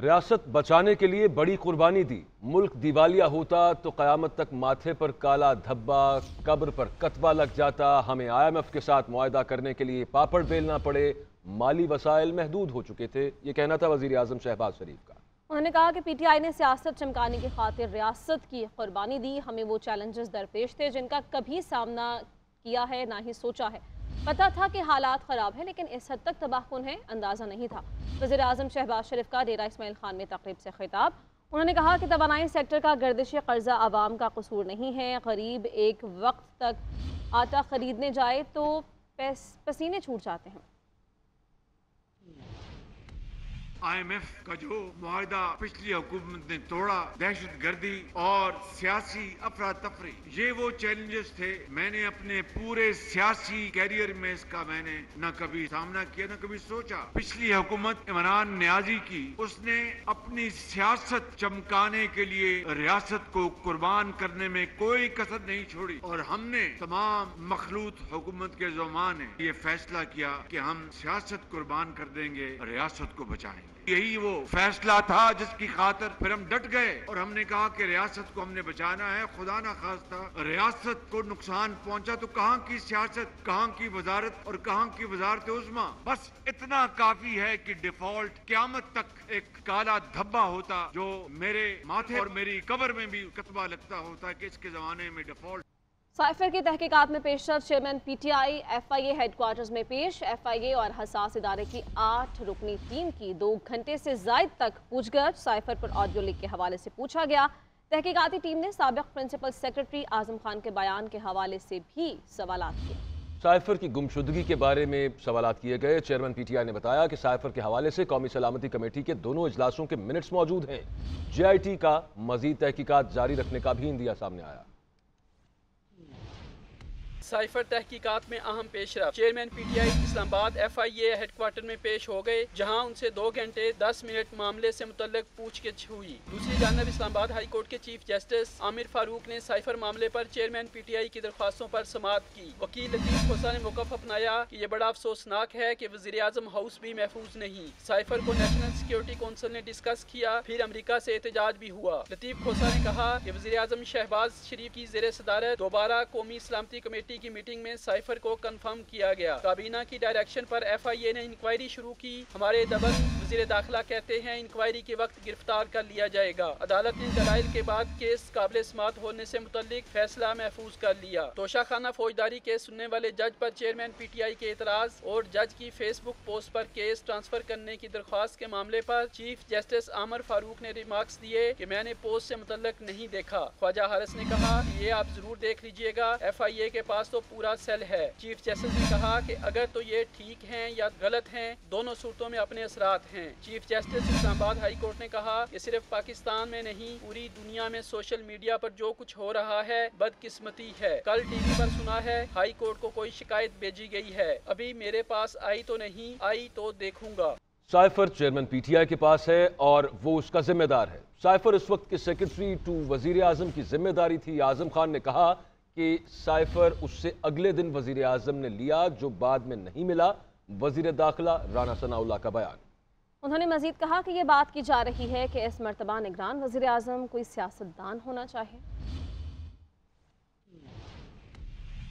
ریاست بچانے کے لیے بڑی قربانی دی، ملک دیوالیہ ہوتا تو قیامت تک ماتھے پر کالا دھبا، قبر پر کتبہ لگ جاتا، ہمیں IMF کے ساتھ معاہدہ کرنے کے لیے پاپڑ بیلنا پڑے، مالی وسائل محدود ہو چکے تھے، یہ کہنا تھا وزیر اعظم شہباز شریف کا۔ انہوں نے کہا کہ PTI نے سیاست چمکانے کی خاطر ریاست کی قربانی دی، ہمیں وہ چیلنجز درپیش تھے جن کا کبھی سامنا کیا ہے نہ ہی سوچا ہے، پتہ تھا کہ حالات خراب ہیں لیکن اس حد تک تباہ کن ہے اندازہ نہیں تھا۔ وزیر اعظم شہباز شریف کا ڈیرہ اسماعیل خان میں تقریب سے خطاب، انہوں نے کہا کہ توانائی سیکٹر کا گردش قرضہ عوام کا قصور نہیں ہے، غریب ایک وقت تک آٹا خریدنے جائے تو پسینے چھوٹ جاتے ہیں۔ IMF کا جو معاہدہ پچھلی حکومت نے توڑا، دہشت گردی اور سیاسی افراتفری، یہ وہ چیلنجز تھے۔ میں نے اپنے پورے سیاسی کیریئر میں اس کا میں نے نہ کبھی سامنا کیا نہ کبھی سوچا۔ پچھلی حکومت عمران نیازی کی، اس نے اپنی سیاست چمکانے کے لیے ریاست کو قربان کرنے میں کوئی کسر نہیں چھوڑی، اور ہم نے تمام مخلوط حکومت کے زعماء نے یہ فیصلہ کیا کہ ہم سیاست قربان کر دیں گے، ریاست کو بچائیں گے۔ یہی وہ فیصلہ تھا جس کی خاطر پھر ہم ڈٹ گئے اور ہم نے کہا کہ ریاست کو ہم نے بچانا ہے۔ خدا نہ خواستہ ریاست کو نقصان پہنچا تو کہاں کی سیاست، کہاں کی وزارت اور کہاں کی وزارت عظمیٰ۔ بس اتنا کافی ہے کہ ڈیفالٹ قیامت تک ایک کالا دھبا ہوتا جو میرے ماتھے اور میری قبر میں بھی کتبہ لگتا ہوتا کہ اس کے زمانے میں ڈیفالٹ۔ سائفر کی تحقیقات میں پیش رفت، chairman PTI FIA headquarters میں پیش، FIA اور حساس ادارے کی 8 رکنی ٹیم کی 2 گھنٹے سے زائد تک پوچھ گچھ، سائفر پر آڈیو لیک کے حوالے سے پوچھا گیا۔ تحقیقاتی ٹیم نے سابق پرنسپل سیکرٹری اعظم خان کے بیان کے حوالے سے بھی سوالات کیے۔ سائفر کی گمشدگی کے بارے میں سوالات کیے گئے۔ چیئرمین PTI نے بتایا کہ سائفر کے حوالے سے قومی سلامتی کمیٹی کے دونوں اجلاسوں کے منٹس موجود ہیں۔ JIT کا مزید تحقیقات جاری رکھنے کا بھی عندیہ سامنے آیا۔ سائفر تحقیقات میں اہم پیش رفت، چیئرمین PTI اسلام آباد FIA ہیڈ کوارٹر میں پیش ہو گئے، جہاں ان سے 2 گھنٹے 10 منٹ معاملے سے متعلق پوچھ گچھ ہوئی۔ دوسری جانب اسلام آباد ہائی کورٹ کے چیف جسٹس عامر فاروق نے سائفر معاملے پر چیئرمین PTI کی درخواستوں پر سماعت کی۔ وکیل لطیف کھوسہ نے موقف اپنایا کہ یہ بڑا افسوسناک ہے کہ وزیر اعظم ہاؤس بھی محفوظ نہیں۔ سائفر کو نیشنل سیکیورٹی کونسل نے ڈسکس کیا، پھر امریکہ سے احتجاج بھی ہوا۔ لطیف کھوسہ نے کہا کہ وزیر اعظم شہباز شریف کی زیر صدارت دوبارہ قومی سلامتی کمیٹی کی میٹنگ میں سائفر کو کنفرم کیا گیا۔ کابینہ کی ڈائریکشن پر FIA نے انکوائری شروع کی۔ ہمارے دبل وزیر داخلہ کہتے ہیں انکوائری کے وقت گرفتار کر لیا جائے گا۔ عدالت نے دلائل کے بعد کیس قابل سماعت ہونے سے متعلق فیصلہ محفوظ کر لیا۔ توشہ خانہ فوجداری کیس سننے والے جج پر چیئرمین PTI کے اعتراض اور جج کی فیس بک پوسٹ پر کیس ٹرانسفر کرنے کی درخواست کے معاملے پر چیف جسٹس عامر فاروق نے ریمارکس دیے کہ میں نے پوسٹ سے متعلق نہیں دیکھا۔ خواجہ حارث نے کہا کہ یہ آپ ضرور دیکھ لیجئے گا، FIA کے پاس تو پورا سیل ہے۔ چیف جسٹس نے کہا کہ اگر تو یہ ٹھیک ہیں یا غلط ہیں، دونوں صورتوں میں اپنے اثرات ہیں۔ چیف جسٹس اسلام آباد ہائی کورٹ نے کہا کہ صرف پاکستان میں نہیں، پوری دنیا میں سوشل میڈیا پر جو کچھ ہو رہا ہے بدقسمتی ہے۔ کل TV پر سنا ہے ہائی کورٹ کو کوئی شکایت بھیجی گئی ہے، ابھی میرے پاس آئی تو نہیں، آئی تو دیکھوں گا۔ سائفر چیئرمین PTI کے پاس ہے اور وہ اس کا ذمہ دار ہے۔ سائفر اس وقت کے سیکرٹری ٹو وزیر اعظم کی ذمہ داری تھی۔ اعظم خان نے کہا کہ سائفر اس سے اگلے دن وزیر اعظم نے لیا، جو بعد میں نہیں ملا۔ وزیر داخلہ رانا ثناء اللہ کا بیان۔ انہوں نے مزید کہا کہ یہ بات کی جا رہی ہے کہ اس مرتبہ نگران وزیر اعظم کوئی سیاستدان ہونا چاہیے۔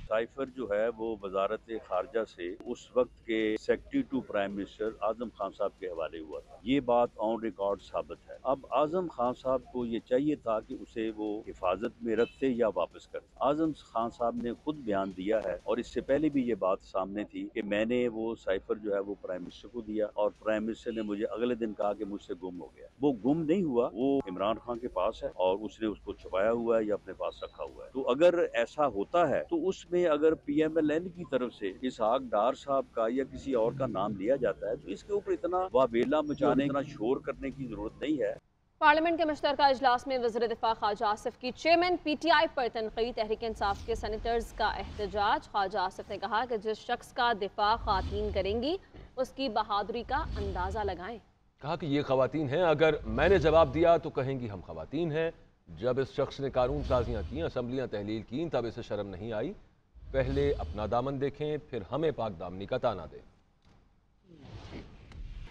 سائفر جو ہے وہ وزارت خارجہ سے اس وقت کے secretary to prime minister Azam Khan صاحب کے حوالے ہوا تھا۔ یہ بات آن ریکارڈ ثابت ہے۔ اب اعظم خان صاحب کو یہ چاہیے تھا کہ اسے وہ حفاظت میں رکھتے یا واپس کرتے۔ اعظم خان صاحب نے خود بیان دیا ہے اور اس سے پہلے بھی یہ بات سامنے تھی کہ میں نے وہ سائفر جو ہے وہ پرائم منسٹر کو دیا اور پرائم منسٹر نے مجھے اگلے دن کہا کہ مجھ سے گم ہو گیا۔ وہ گم نہیں ہوا، وہ عمران خان کے پاس ہے اور اس نے اس کو چھپایا ہوا ہے یا اپنے پاس رکھا ہوا ہے۔ تو اگر ایسا ہوتا ہے تو اس میں اگر PMLN کی طرف سے اسحاق ڈار صاحب کا یا کسی اور کا نام لیا جاتا ہے تو اس کے اوپر اتنا واویلا مچانے، اتنا شور کرنے کی ضرورت نہیں ہے۔ پارلیمنٹ کے مشترکہ اجلاس میں وزیر دفاع خواجہ آصف کی چیئرمین PTI پر تنقید، تحریک انصاف کے سینیٹرز کا احتجاج۔ خواجہ آصف نے کہا کہ جس شخص کا دفاع خواتین کریں گی اس کی بہادری کا اندازہ لگائیں۔ کہا کہ یہ خواتین ہیں، اگر میں نے جواب دیا تو کہیں گی ہم خواتین ہیں۔ جب اس شخص نے قانون سازیاں کی، اسمبلیاں تحلیل کی، تب اسے شرم نہیں آئی۔ پہلے اپنا دامن دیکھیں، پھر ہمیں پاک دامنی کا تانا دیں۔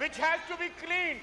which has to be cleaned।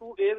2A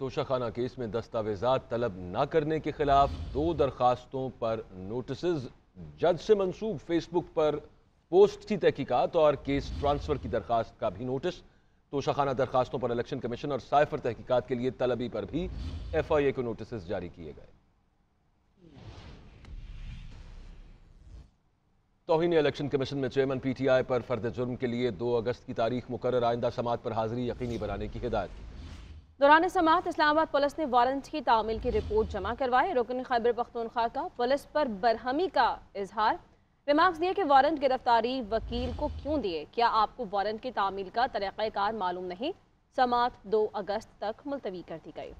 توشہ خانہ کیس میں دستاویزات طلب نہ کرنے کے خلاف 2 درخواستوں پر نوٹسز، جج سے منسوب فیس بک پر پوسٹ کی تحقیقات اور کیس ٹرانسفر کی درخواست کا بھی نوٹس۔ توشہ خانہ درخواستوں پر الیکشن کمیشن اور سائفر تحقیقات کے لیے طلبی پر بھی FIA کو نوٹسز جاری کیے گئے۔ توہین الیکشن کمیشن میں چیئرمین PTI پر فرد جرم کے لیے 2 اگست کی تاریخ مقرر، آئندہ سماعت پر حاضری یقینی بنانے کی ہدایت کی۔ دوران سماعت اسلام آباد پولیس نے وارنٹ کی تعمیل کی رپورٹ جمع کروائی۔ رکن خیبر پختونخوا کا پولیس پر برہمی کا اظہار، ریمارکس دیے کہ وارنٹ گرفتاری وکیل کو کیوں دیے؟ کیا آپ کو وارنٹ کی تعمیل کا طریقہ کار معلوم نہیں؟ سماعت 2 اگست تک ملتوی کر دی گئی۔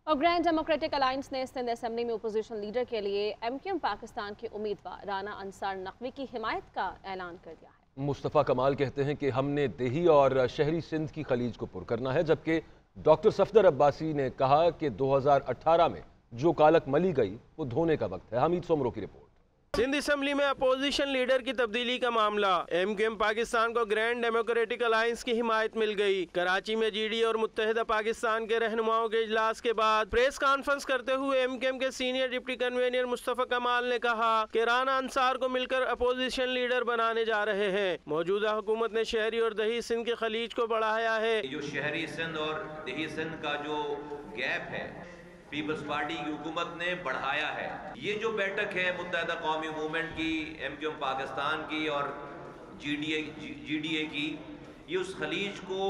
اور گرینڈ ڈیموکریٹک الائنس نے سندھ اسمبلی میں اپوزیشن لیڈر کے لیے MQM پاکستان کے امیدوار رانا انصار نقوی کی حمایت کا اعلان کر دیا ہے۔ مصطفیٰ کمال کہتے ہیں کہ ہم نے دیہی اور شہری سندھ کی خلیج کو پر کرنا ہے، جبکہ ڈاکٹر صفدر عباسی نے کہا کہ 2018 میں جو کالک ملی گئی وہ دھونے کا وقت ہے۔ حمید سومرو کی رپورٹ۔ سندھ اسمبلی میں اپوزیشن لیڈر کی تبدیلی کا معاملہ، MQM پاکستان کو گرینڈ ڈیموکریٹک الائنس کی حمایت مل گئی۔ کراچی میں GD اور متحدہ پاکستان کے رہنماؤں کے اجلاس کے بعد پریس کانفرنس کرتے ہوئے MQM کے سینئر ڈپٹی کنوینر مصطفیٰ کمال نے کہا کہ رانا انصار کو مل کر اپوزیشن لیڈر بنانے جا رہے ہیں۔ موجودہ حکومت نے شہری اور دیہی سندھ کی خلیج کو بڑھایا ہے۔ جو شہری سندھ اور دیہی سندھ کا جو گیپ ہے پیپلز پارٹی کی حکومت نے بڑھایا ہے۔ یہ جو بیٹھک ہے متحدہ قومی موومنٹ کی، MQM پاکستان کی اور GDA کی، یہ اس خلیج کو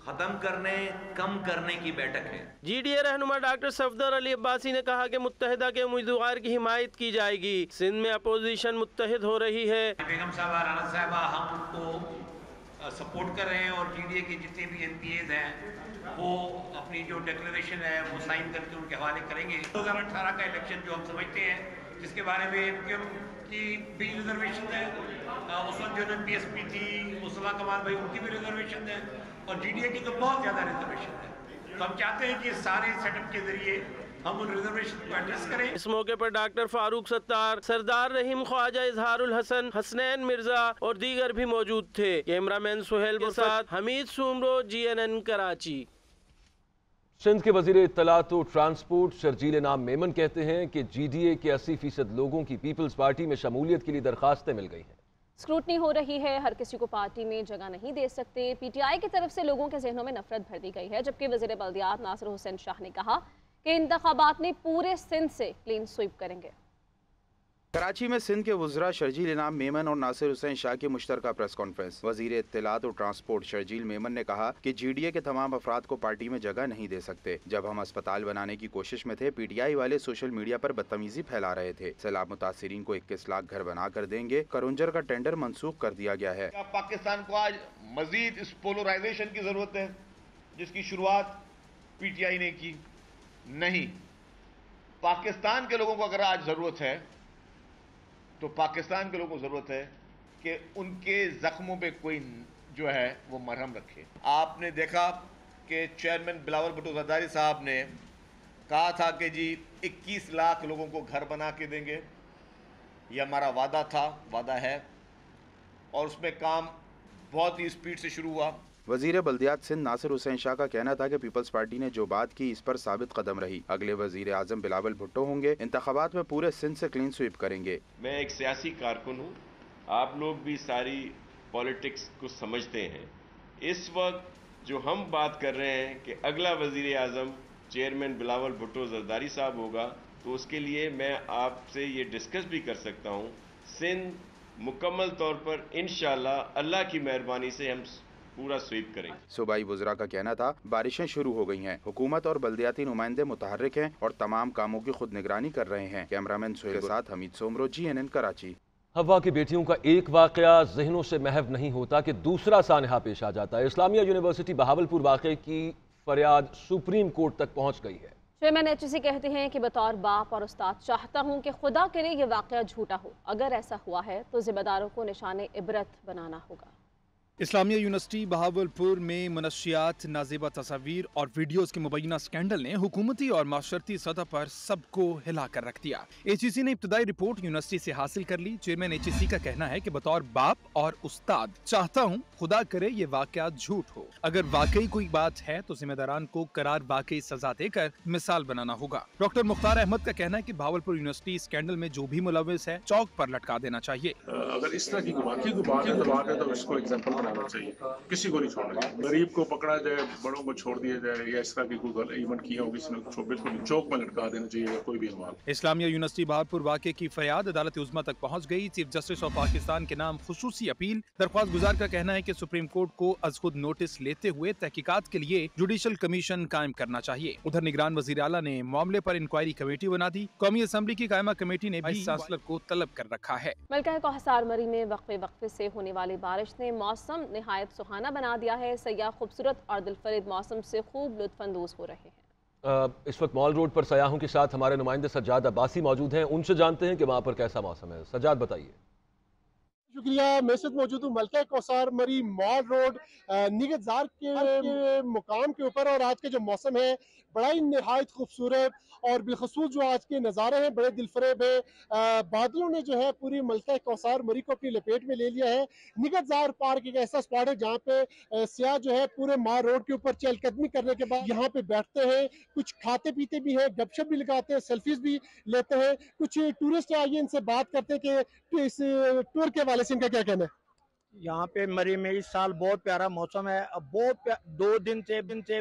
ختم کرنے، کم کرنے کی بیٹھک ہے۔ GDA رہنما ڈاکٹر صفدر علی عباسی نے کہا کہ متحدہ کے امیدوار کی حمایت کی جائے گی۔ سندھ میں اپوزیشن متحد ہو رہی ہے۔ بیگم صاحبہ، رانا صاحبہ، ہم ان کو سپورٹ کر رہے ہیں اور GDA کے جتنے بھی MPAs ہیں وہ اپنی جو ڈیکلریشن ہے وہ سائن کر کے ان کے حوالے کریں گے۔ 2018 کا الیکشن جو ہم سمجھتے ہیں، جس کے بارے میں MQM کی بھی ریزرویشن ہے، اس وقت جو PSP تھی مصطفیٰ کمال بھائی ان کی بھی ریزرویشن ہے اور GDA کی تو بہت زیادہ ریزرویشن ہے۔ تو ہم چاہتے ہیں کہ سارے سیٹ اپ کے ذریعے ہم ان ریزرویشن کو ایڈریس کریں۔ اس موقع پر ڈاکٹر فاروق ستار، سردار رحیم خواجہ اظہار الحسن، حسنین مرزا اور دیگر بھی موجود تھے۔ کیمرہ مین سہیل کے ساتھ حمید سومرو، GNN کراچی۔ سندھ کے وزیر اطلاعات و ٹرانسپورٹ شرجیل انعام میمن کہتے ہیں کہ GDA کے 80% لوگوں کی پیپلز پارٹی میں شمولیت کے لیے درخواستیں مل گئی ہیں۔ اسکروٹنی ہو رہی ہے، ہر کسی کو پارٹی میں جگہ نہیں دے سکتے۔ PTI کی طرف سے لوگوں کے ذہنوں میں نفرت بھر دی گئی ہے، جبکہ وزیر بلدیات ناصر حسین شاہ نے کہا کہ انتخابات میں پورے سندھ سے کلین سویپ کریں گے۔ کراچی میں سندھ کے وزراء شرجیل انعام میمن اور ناصر حسین شاہ کی مشترکہ پریس کانفرنس۔ وزیر اطلاعات و ٹرانسپورٹ شرجیل میمن نے کہا کہ GDA کے تمام افراد کو پارٹی میں جگہ نہیں دے سکتے۔ جب ہم اسپتال بنانے کی کوشش میں تھے، PTI والے سوشل میڈیا پر بدتمیزی پھیلا رہے تھے۔ سیلاب متاثرین کو 21 لاکھ گھر بنا کر دیں گے۔ کرونجر کا ٹینڈر منسوخ کر دیا گیا ہے۔ پاکستان کو آج مزید اس پولرائزیشن کی ضرورت ہے جس کی شروعات PTI نے کی نہیں۔ پاکستان کے لوگوں کو اگر آج ضرورت ہے تو پاکستان کے لوگوں کو ضرورت ہے کہ ان کے زخموں پہ کوئی جو ہے وہ مرہم رکھے۔ آپ نے دیکھا کہ چیئرمین بلاول بھٹو زرداری صاحب نے کہا تھا کہ جی 21 لاکھ لوگوں کو گھر بنا کے دیں گے، یہ ہمارا وعدہ تھا، وعدہ ہے، اور اس میں کام بہت ہی اسپیڈ سے شروع ہوا۔ وزیر بلدیات سندھ ناصر حسین شاہ کا کہنا تھا کہ پیپلز پارٹی نے جو بات کی اس پر ثابت قدم رہی۔ اگلے وزیر اعظم بلاول بھٹو ہوں گے، انتخابات میں پورے سندھ سے کلین سویپ کریں گے۔ میں ایک سیاسی کارکن ہوں، آپ لوگ بھی ساری پولیٹکس کو سمجھتے ہیں۔ اس وقت جو ہم بات کر رہے ہیں کہ اگلا وزیر اعظم چیئرمین بلاول بھٹو زرداری صاحب ہوگا، تو اس کے لیے میں آپ سے یہ ڈسکس بھی کر سکتا ہوں۔ سندھ مکمل طور پر انشاءاللہ اللہ کی مہربانی سے ہم پورا سویپ کریں۔ صوبائی وزراء کا کہنا تھا بارشیں شروع ہو گئی ہیں، حکومت اور بلدیاتی نمائندے متحرک ہیں اور تمام کاموں کی خود نگرانی کر رہے ہیں۔ کیمرہ مین سہیل کے ساتھ حمید سومرو، GNN کراچی۔ حوا کی بیٹیوں کا ایک واقعہ ذہنوں سے محو نہیں ہوتا کہ دوسرا سانحہ پیش آ جاتا ہے۔ اسلامیہ یونیورسٹی بہاولپور واقعے کی فریاد سپریم کورٹ تک پہنچ گئی ہے۔ چیئرمین HEC کہتے ہیں کہ بطور باپ اور استاد چاہتا ہوں کہ خدا کرے یہ واقعہ جھوٹا ہو، اگر ایسا ہوا ہے تو ذمہ داروں کو نشان عبرت بنانا ہوگا۔ اسلامیہ یونیورسٹی بہاولپور میں منشیات، نازیبہ تصاویر اور ویڈیوز کے مبینہ سکینڈل نے حکومتی اور معاشرتی سطح پر سب کو ہلا کر رکھ دیا۔ ایچ ای سی نے ابتدائی رپورٹ یونیورسٹی سے حاصل کر لی۔ چیئرمین ایچ ای سی کا کہنا ہے کہ بطور باپ اور استاد چاہتا ہوں خدا کرے یہ واقعات جھوٹ ہو۔ اگر واقعی کوئی بات ہے تو ذمہ داران کو قرار واقعی سزا دے کر مثال بنانا ہوگا۔ ڈاکٹر مختار احمد کا کہنا ہے کہ بہاولپور یونیورسٹی اسکینڈل میں جو بھی ملوث ہے چوک پر لٹکا دینا چاہیے۔ اگر اس طرح کی واقعی کوئی بات ہے تو اس کو ایگزامپل بنانا چاہیے، کسی کو نہیں چھوڑنا چاہیے۔ غریب کو پکڑا جائے، بڑوں کو چھوڑ دیا جائے، یا اس طرح کی کوئی ایونٹ کیا ہو کسی نے بالکل چوک میں لٹکا دینا چاہیے کوئی بھی حوال۔ اسلامیہ یونیورسٹی بہاولپور واقعے کی فریاد عدالت عظمیٰ تک پہنچ گئی۔ چیف جسٹس آف پاکستان کے نام خصوصی اپیل۔ درخواست گزار کا کہنا ہے کہ سپریم کورٹ کو از خود نوٹس لیتے ہوئے تحقیقات کے لیے جوڈیشل کمیشن قائم کرنا چاہیے۔ ادھر نگران وزیر اعلیٰ نے معاملے پر انکوائری کمیٹی بنا دی۔ قومی اسمبلی کی قائمہ کمیٹی نے بھی چانسلر کو طلب کر رکھا ہے۔ ملکہ کوہسار مری میں وقفے سے ہونے والی بارش نے موسم نہایت سہانا بنا دیا ہے۔ سیاح خوبصورت اور دلفریب موسم سے خوب لطف اندوز ہو رہے ہیں۔ اس وقت مال روڈ پر سیاحوں کے ساتھ ہمارے نمائندے سجاد عباسی موجود ہیں، ان سے جانتے ہیں کہ وہاں پر کیسا موسم ہے۔ سجاد بتائیے۔ شکریہ، میں اس وقت موجود ہوں ملکہ کوثر مری مال روڈ نگہتزار کے مقام کے اوپر، اور آج کا جو موسم ہے بڑا ہی نہایت خوبصورت اور بالخصوص جو آج کے نظارے ہیں بڑے دلفریب ہیں۔ بادلوں نے جو ہے پوری ملکہ کوثر مری کو اپنی لپیٹ میں لے لیا ہے۔ نگہتزار پارک ایک ایسا اسپاٹ ہے جہاں پہ سیاح جو ہے پورے مال روڈ کے اوپر چہل قدمی کرنے کے بعد یہاں پہ بیٹھتے ہیں، کچھ کھاتے پیتے بھی ہیں، گپ شپ بھی لگاتے ہیں، سیلفیز بھی لیتے ہیں۔ کچھ ٹورسٹ آئیے ان سے بات کرتے ہیں کہ اس ٹور کے والے سے ان کا کیا کہنا ہے۔ یہاں پہ مری میں اس سال بہت پیارا موسم ہے۔ اب دو دن سے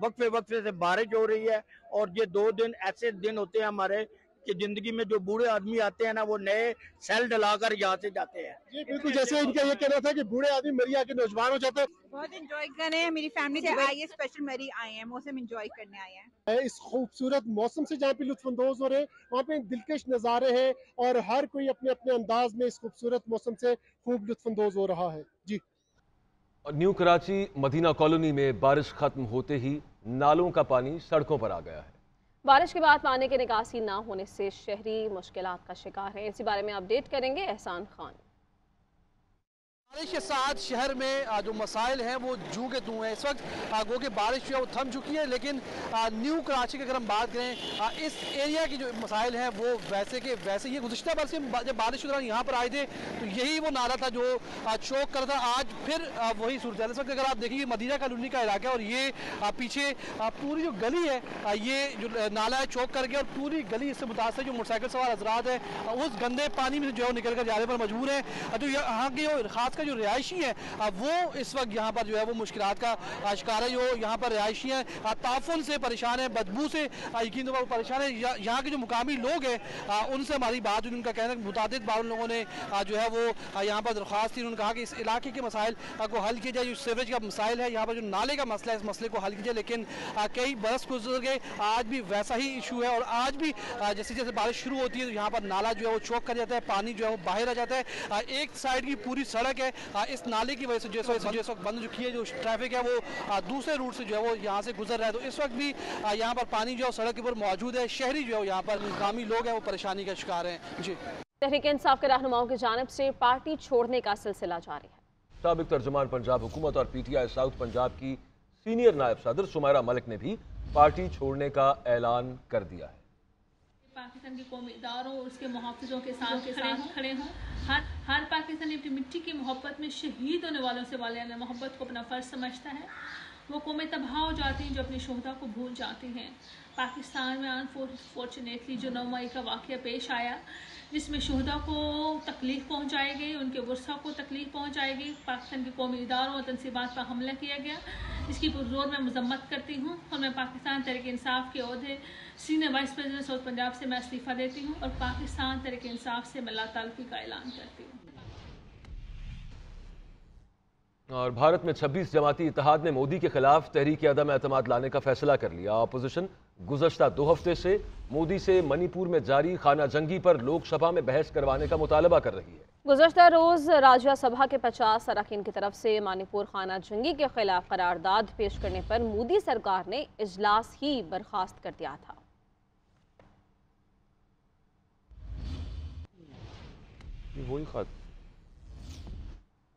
وقفے سے بارش ہو رہی ہے، اور یہ 2 دن ایسے دن ہوتے ہیں ہمارے کہ زندگی میں جو بوڑھے آدمی آتے ہیں نا وہ نئے سیل ڈلا کر یہاں سے جاتے ہیں۔ جی بالکل، جیسے ان کا یہ کہنا تھا کہ بوڑھے آدمی مری آ کے نوجوان ہو جاتے ہیں۔ بہت انجوائے کر رہے ہیں، میری فیملی سے آئی ہے، اسپیشل مری آئے ہیں، موسم انجوائے کرنے آئے ہیں۔ اس خوبصورت موسم سے جہاں پہ لطف اندوز ہو رہے ہیں، وہاں پہ دلکش نظارے ہیں اور ہر کوئی اپنے اپنے انداز میں اس خوبصورت موسم سے خوب لطف اندوز ہو رہا ہے۔ جی، نیو کراچی مدینہ کالونی میں بارش ختم ہوتے ہی نالوں کا پانی سڑکوں پر آ گیا ہے۔ بارش کے بعد پانی کی نکاسی نہ ہونے سے شہری مشکلات کا شکار ہیں۔ اسی بارے میں اپڈیٹ کریں گے احسان خان۔ بارش کے ساتھ شہر میں جو مسائل ہیں وہ جو کے توں ہیں۔ اس وقت گو کہ بارش جو ہے وہ تھم چکی ہے، لیکن نیو کراچی کی اگر ہم بات کریں اس ایریا کی جو مسائل ہیں وہ ویسے یہ گزشتہ برس جب بارش کے دوران یہاں پر آئے تھے تو یہی وہ نالا تھا جو چوک کر تھا، آج پھر وہی صورتحال۔ اس وقت اگر آپ دیکھیں گے مدینہ کالونی کا علاقہ ہے، اور یہ پیچھے پوری جو گلی ہے یہ جو نالا ہے چوک کر گیا، اور پوری گلی اس سے متاثر جو موٹر سائیکل سوار حضرات ہیں اس گندے پانی میں جو ہے نکل کر جانے پر مجبور ہیں۔ جو یہاں کے خاص کر جو رہائشی ہیں وہ اس وقت یہاں پر جو ہے وہ مشکلات کا شکار ہے۔ جو یہاں پر رہائشی ہیں تعفن سے پریشان ہیں، بدبو سے یقین طور پر پریشان ہیں۔ یہاں کے جو مقامی لوگ ہیں ان سے ہماری بات ہوئی، ان کا کہنا ہے متعدد بار ان لوگوں نے جو ہے وہ یہاں پر درخواست تھی، انہوں نے کہا کہ اس علاقے کے مسائل کو حل کیا جائے۔ جو سیوریج کا مسائل ہے، یہاں پر جو نالے کا مسئلہ ہے، اس مسئلے کو حل کیا جائے، لیکن کئی برس گزر گئے، آج بھی ویسا ہی ایشو ہے، اور آج بھی جیسے جیسے بارش شروع ہوتی ہے تو یہاں پر نالا جو ہے وہ چوک کر جاتا ہے، پانی جو ہے وہ باہر آ جاتا ہے۔ ایک سائڈ کی پوری سڑک ہے اس نالے کی وجہ سے جو اس وقت بند چکی ہے، جو ٹریفک ہے وہ دوسرے روٹ سے جو ہے وہ یہاں سے گزر رہا ہے، تو اس وقت بھی یہاں پر پانی جو ہے سڑک کے اوپر موجود ہے۔ شہری جو ہے یہاں پر مقامی لوگ ہیں وہ پریشانی کا شکار ہیں۔ جی، تحریک انصاف کے رہنماؤں کی جانب سے پارٹی چھوڑنے کا سلسلہ جاری ہے۔ سابق ترجمان پنجاب حکومت اور P T I south Punjab کی سینئر نائب صدر سمیرہ ملک نے بھی پارٹی چھوڑنے کا اعلان کر دیا ہے۔ پاکستان کے قومی اداروں اور اس کے محافظوں کے ساتھ کھڑے ہوں۔ ہر پاکستانی اپنی مٹی کی محبت میں شہید ہونے والوں سے والدین محبت کو اپنا فرض سمجھتا ہے۔ وہ قومیں تباہ ہو جاتی ہیں جو اپنے شہداء کو بھول جاتی ہیں۔ پاکستان میں انفارچونیٹلی جو 9 مئی کا واقعہ پیش آیا جس میں شہداء کو تکلیف پہنچائی گئی، ان کے ورثاء کو تکلیف پہنچائی گئی، پاکستان کے قومی اداروں اور تنصیبات پر حملہ کیا گیا، اس کی پرزور میں مذمت کرتی ہوں، اور میں پاکستان تحریک انصاف کے عہدے senior vice president south Punjab سے میں استعفیٰ دیتی ہوں، اور پاکستان تحریک انصاف سے میں لا تعلقی کا اعلان کرتی ہوں۔ اور بھارت میں 26 جماعتی اتحاد نے مودی کے خلاف تحریک عدم اعتماد لانے کا فیصلہ کر لیا۔ اپوزیشن گزشتہ 2 ہفتے سے مودی سے منی پور میں جاری خانہ جنگی پر لوک سبھا میں بحث کروانے کا مطالبہ کر رہی ہے۔ گزشتہ روز راجیہ سبھا کے 50 اراکین کی طرف سے منی پور خانہ جنگی کے خلاف قرارداد پیش کرنے پر مودی سرکار نے اجلاس ہی برخاست کر دیا تھا۔ وہی خط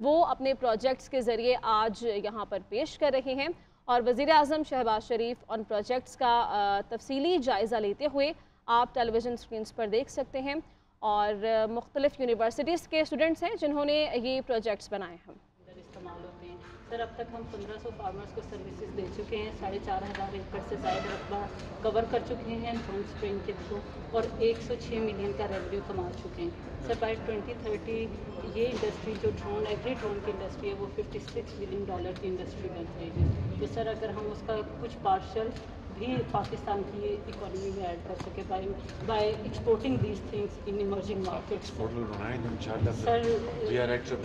وہ اپنے پروجیکٹس کے ذریعے آج یہاں پر پیش کر رہے ہیں، اور وزیر اعظم شہباز شریف ان پروجیکٹس کا تفصیلی جائزہ لیتے ہوئے آپ ٹیلی ویژن سکرینز پر دیکھ سکتے ہیں، اور مختلف یونیورسٹیز کے اسٹوڈنٹس ہیں جنہوں نے یہ پروجیکٹس بنائے ہیں۔ استعمال ہوتے ہیں سر، اب تک ہم 1500 فارمرز کو سروسز دے چکے ہیں، 4500 ایکڑ سے زائد رقبہ کور کر چکے ہیں ڈرون اسپرینگ کے تھرو، اور 106 ملین کا ریونیو کما چکے ہیں سر۔ بائی 2030 یہ انڈسٹری جو ایگری ڈرون کی انڈسٹری ہے وہ $56 بلین کی انڈسٹری بن رہی ہے۔ تو سر اگر ہم اس کا کچھ پارشل بھی پاکستان کی اکانومی میں ایڈ کر سکے by exporting these things in emerging markets,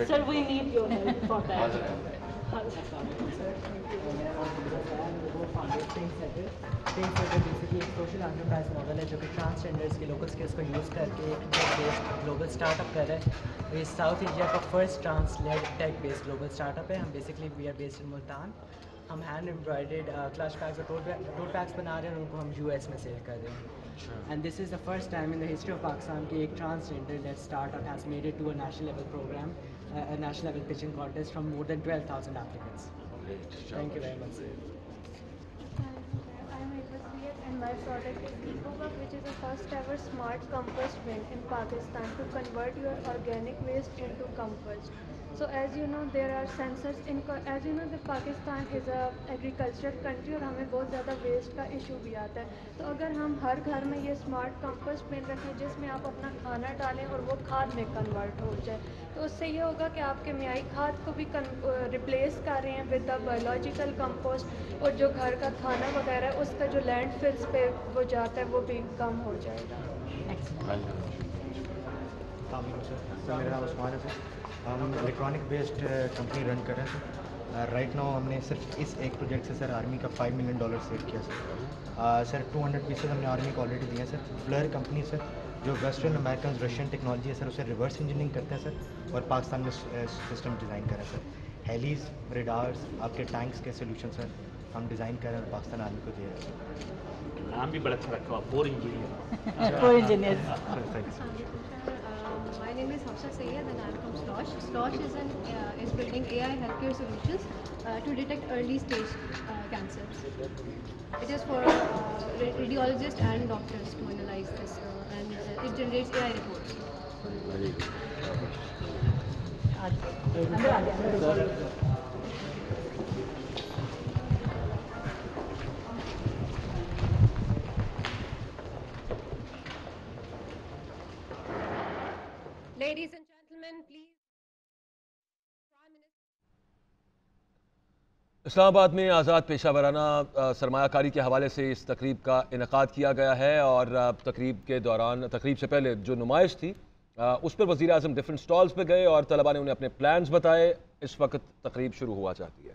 sir we need your help for that. Basically ایک سوشل انٹرپرائز ماڈل ہے جو کہ ٹرانسجینڈرس کے لوکل اسکلس کو یوز کر کے ایک tech based global startup کر رہے ہیں۔ یہ ساؤتھ انڈیا کا first trans led tech based global startup ہے۔ ہم basically we are based in Multan. ہم ہینڈ امبرائڈرڈ کلچ بیگس اور ٹوٹ بیگس بنا رہے ہیں، اور ان کو ہم US میں سیل کر رہے ہیں۔ And this is the first time in the history of Pakistan کہ ایک transgender led startup has made it to a national level programme, national level pitching contest from more than 12,000 applicants. Thank you very much, sir. And my product is EcoBug, which is the first ever smart compost bin in Pakistan to convert your organic waste into compost. So as you know, there are sensors as you know that Pakistan is a agricultural country اور ہمیں بہت زیادہ waste کا issue بھی آتا ہے، تو اگر ہم ہر گھر میں یہ اسمارٹ کمپوسٹ بن رکھیں جس میں آپ اپنا کھانا ڈالیں اور وہ کھاد میں کنورٹ ہو جائے، تو اس سے یہ ہوگا کہ آپ کے معیاری کھاد کو بھی ریپلیس کر رہے ہیں ود دا بایولوجیکل کمپوسٹ، اور جو گھر کا کھانا وغیرہ ہے اس کا جو لینڈ فلس پہ وہ جاتا ہے وہ بھی کم ہو جائے گا۔ میرا نام عثمان ہے سر، ہم الیکٹرانک بیسڈ کمپنی رن کر رہے ہیں سر۔ رائٹ ناؤ ہم نے صرف اس ایک پروجیکٹ سے سر آرمی کا $5 ملین سیو کیا سر۔ سر 200 پیسز ہم نے آرمی کو آلریڈی دیے ہیں سر۔ فلر کمپنی سر جو ویسٹرن امریکن رشین ٹیکنالوجی ہے سر، اسے ریورس انجینئرنگ کرتے ہیں سر، اور پاکستان میں سسٹم ڈیزائن کر رہے ہیں سر۔ ہیلیز، ریڈارز، آپ کے ٹینکس کے سولوشن سر ہم ڈیزائن کر رہے ہیں اور پاکستان آرمی کو دے رہے ہیں۔ نام بھی بڑا اچھا رکھا، for engineer. For engineer. My name is Hafsa Sayyed and I am from SLOSH. SLOSH is building AI healthcare solutions to detect early stage cancers. It is for radiologists and doctors to analyze this and it generates AI reports. Ladies and gentlemen, please. اسلام آباد میں آزاد پیشہ ورانہ سرمایہ کاری کے حوالے سے اس تقریب کا انعقاد کیا گیا ہے، اور تقریب کے دوران، تقریب سے پہلے جو نمائش تھی اس پر وزیر اعظم ڈفرینٹ سٹالز پہ گئے اور طلباء نے انہیں اپنے پلانز بتائے۔ اس وقت تقریب شروع ہوا چاہتی ہے۔